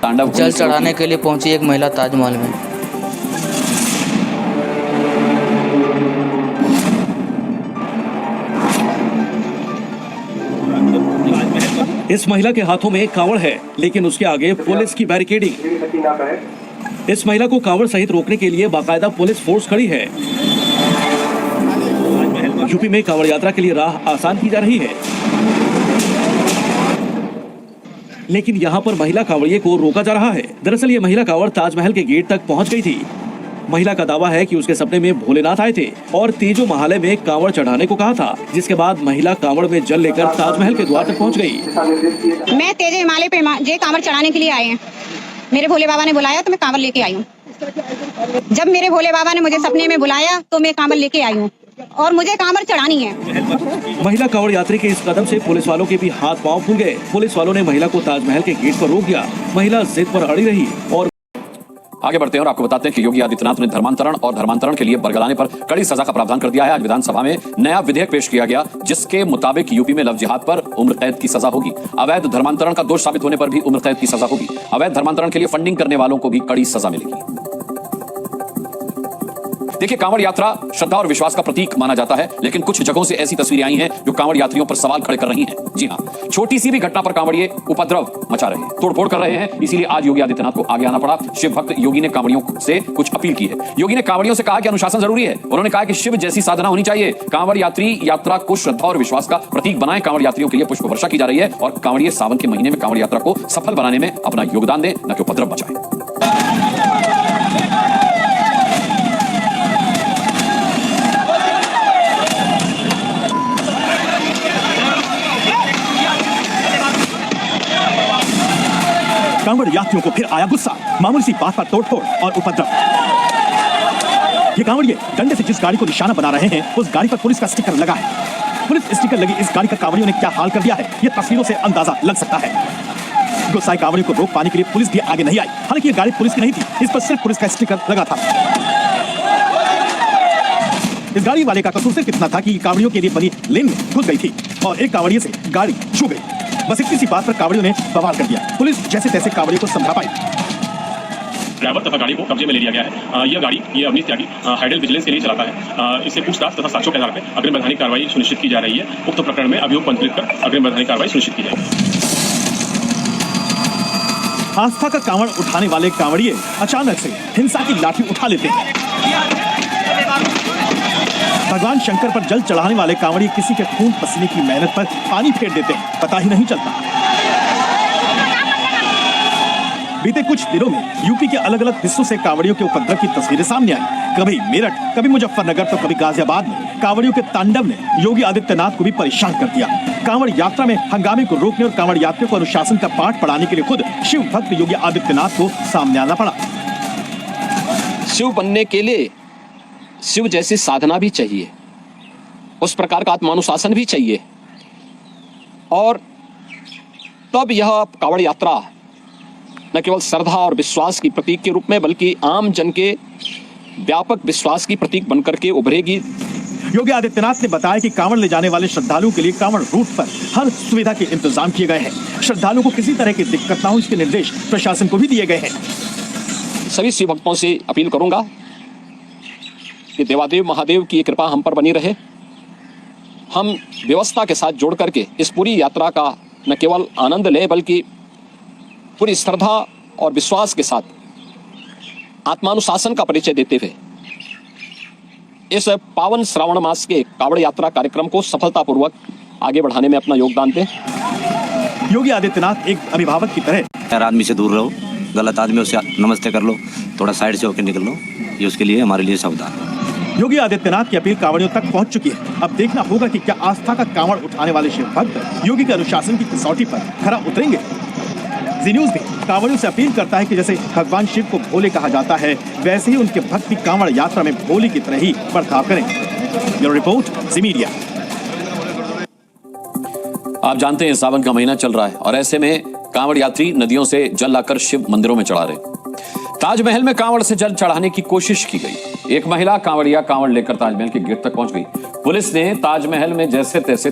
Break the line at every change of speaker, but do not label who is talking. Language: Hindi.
तांडव
जल चढ़ाने के लिए पहुंची एक महिला ताजमहल में।
इस महिला के हाथों में कांवड़ है, लेकिन उसके आगे पुलिस की बैरिकेडिंग। इस महिला को कांवड़ सहित रोकने के लिए बाकायदा पुलिस फोर्स खड़ी है। यूपी में कांवड़ यात्रा के लिए राह आसान की जा रही है, लेकिन यहाँ पर महिला कांवड़िए को रोका जा रहा है। दरअसल ये महिला कांवड़ ताजमहल के गेट तक पहुँच गई थी। महिला का दावा है कि उसके सपने में भोलेनाथ आए थे और तेजो महालय में कांवड़ चढ़ाने को कहा था, जिसके बाद महिला कांवड़ में जल लेकर ताजमहल के द्वार तक पहुंच गई।
मैं तेजो हिमालय पे जे कांवड़ चढ़ाने के लिए आए हैं। मेरे भोले बाबा ने बुलाया तो मैं कांवड़ लेके आई हूँ। जब मेरे भोले बाबा ने मुझे सपने में बुलाया तो मैं कांवड़ लेके आई हूँ और मुझे कांवड़ चढ़ानी है।
महिला कांवड़ यात्री के इस कदम से पुलिस वालों के भी हाथ पांव फूल गए। पुलिस वालों ने महिला को ताजमहल के गेट पर रोक दिया। महिला जिद पर अड़ी रही और
आगे बढ़ते हैं और आपको बताते हैं कि योगी आदित्यनाथ ने धर्मांतरण और धर्मांतरण के लिए बरगलाने पर कड़ी सजा का प्रावधान कर दिया है। आज विधानसभा में नया विधेयक पेश किया गया, जिसके मुताबिक यूपी में लव जिहाद पर उम्र कैद की सजा होगी। अवैध धर्मांतरण का दोष साबित होने पर भी उम्र कैद की सजा होगी। अवैध धर्मांतरण के लिए फंडिंग करने वालों को भी कड़ी सजा मिलेगी। देखिए, कांवड़ यात्रा श्रद्धा और विश्वास का प्रतीक माना जाता है, लेकिन कुछ जगहों से ऐसी तस्वीरें आई हैं जो कांवड़ यात्रियों पर सवाल खड़े कर रही हैं। जी हां, छोटी सी भी घटना पर कांवड़िए उपद्रव मचा रहे हैं, तोड़फोड़ कर रहे हैं। इसीलिए आज योगी आदित्यनाथ को आगे आना पड़ा। शिव भक्त योगी ने कांवड़ियों से कुछ अपील की है। योगी ने कांवड़ियों से कहा कि अनुशासन जरूरी है। उन्होंने कहा कि शिव जैसी साधना होनी चाहिए। कांवड़ यात्री यात्रा को श्रद्धा और विश्वास का प्रतीक बनाएं। कांवड़ यात्रियों के लिए पुष्प वर्षा की जा रही है और कांवड़िए सावन के महीने में कांवड़ यात्रा को सफल बनाने में अपना योगदान दें, न कि उपद्रव मचाएं।
कांवड़ यात्रियों को फिर आया गुस्सा। मामूली सी बात पर तोड़फोड़ और उपद्रव। ये कांवड़िए डंडे से जिस गाड़ी को निशाना बना रहे हैं, उस गाड़ी पर पुलिस का स्टिकर लगा है। पुलिस स्टिकर लगी इस गाड़ी का कांवड़ियों ने क्या हाल कर दिया है, ये तस्वीरों से अंदाजा लग सकता है। गुस्साए कांवड़ियों को रोक पाने के लिए पुलिस भी आगे नहीं आई। हालांकि ये गाड़ी पुलिस की नहीं थी, इस पर सिर्फ पुलिस का स्टिकर लगा था। इस गाड़ी वाले का कसूर सिर्फ इतना था कि कांवड़ियों के लिए बनी लेन में घुस गई थी और एक कांवड़िए से गाड़ी छू गई। बस इतनी सी बात पर कांवड़ियों ने बवाल कर दिया। पुलिस जैसे तैसे कांवड़ियों को समझा पाई।
ड्राइवर तथा गाड़ी को कब्जे में ले लिया गया है। यह गाड़ी ये अवनीश त्यागी हाइडल विजिलेंस के लिए चलाता है। इससे पूछताछ तथा साक्ष्यों के आधार पर अग्रिम वैधानिक कार्रवाई सुनिश्चित की जा रही है। उक्त प्रकरण में अभियोग पंजीकृत कर अग्रिम वैधानिक कार्रवाई सुनिश्चित की जाएगी।
आस्था का कांवड़ उठाने वाले कांवड़िए अचानक से हिंसा की लाठी उठा लेते हैं। भगवान शंकर पर जल चढ़ाने वाले कांवड़िए किसी के खून पसीने की मेहनत पर पानी फेर देते हैं, पता ही नहीं चलता। बीते कुछ दिनों में यूपी के अलग अलग हिस्सों से कांवड़ियों के उपद्रव की तस्वीरें सामने आई। कभी मेरठ, कभी मुजफ्फरनगर तो कभी गाजियाबाद में कांवड़ियों के तांडव ने योगी आदित्यनाथ को भी परेशान कर दिया। कांवड़ यात्रा में हंगामे को रोकने और कांवड़ यात्रियों को अनुशासन का पाठ पढ़ाने के लिए खुद शिव भक्त योगी आदित्यनाथ को सामने आना पड़ा।
शिव बनने के लिए शिव जैसी साधना भी चाहिए, उस प्रकार का आत्मानुशासन भी चाहिए, और तब यह कांवड़ यात्रा न केवल श्रद्धा और विश्वास की प्रतीक के रूप में बल्कि आम जन के व्यापक विश्वास की प्रतीक बनकर के उभरेगी।
योगी आदित्यनाथ ने बताया कि कांवड़ ले जाने वाले श्रद्धालुओं के लिए कांवड़ रूट पर हर सुविधा के इंतजाम किए गए हैं। श्रद्धालुओं को किसी तरह की दिक्कत न हो, इसके निर्देश प्रशासन को भी दिए गए हैं।
सभी शिव भक्तों से अपील करूंगा कि देवादेव महादेव की कृपा हम पर बनी रहे। हम व्यवस्था के साथ जोड़ करके इस पूरी यात्रा का न केवल आनंद लें बल्कि पूरी श्रद्धा और विश्वास के साथ आत्मानुशासन का परिचय देते हुए इस पावन श्रावण मास के कांवड़ यात्रा कार्यक्रम को सफलतापूर्वक आगे बढ़ाने में अपना योगदान दें।
योगी आदित्यनाथ एक अभिभावक की तरह
आदमी से दूर रहो, गलत आदमियों से नमस्ते कर लो, थोड़ा साइड से होकर निकल लो, ये उसके लिए हमारे लिए सावधान है।
योगी आदित्यनाथ की अपील कांवड़ियों तक पहुंच चुकी है। अब देखना होगा कि क्या आस्था का कांवड़ उठाने वाले शिव भक्त योगी के अनुशासन की कसौटी पर खरा उतरेंगे। जी न्यूज़ भी कांवड़ियों से अपील करता है कि जैसे भगवान शिव को भोले कहा जाता है, वैसे ही उनके भक्त भी कांवड़ यात्रा में भोले की तरह ही बर्ताव करें। ब्यूरो रिपोर्ट, जी मीडिया।
आप जानते हैं सावन का महीना चल रहा है और ऐसे में कांवड़ यात्री नदियों से जल लाकर शिव मंदिरों में चढ़ा रहे। ताजमहल में कांवड़ से जल चढ़ाने की कोशिश की गई। एक महिला कांवड़िया कांवड़ लेकर ताजमहल के गेट तक पहुंच गई। पुलिस ने ताजमहल में जैसे तैसे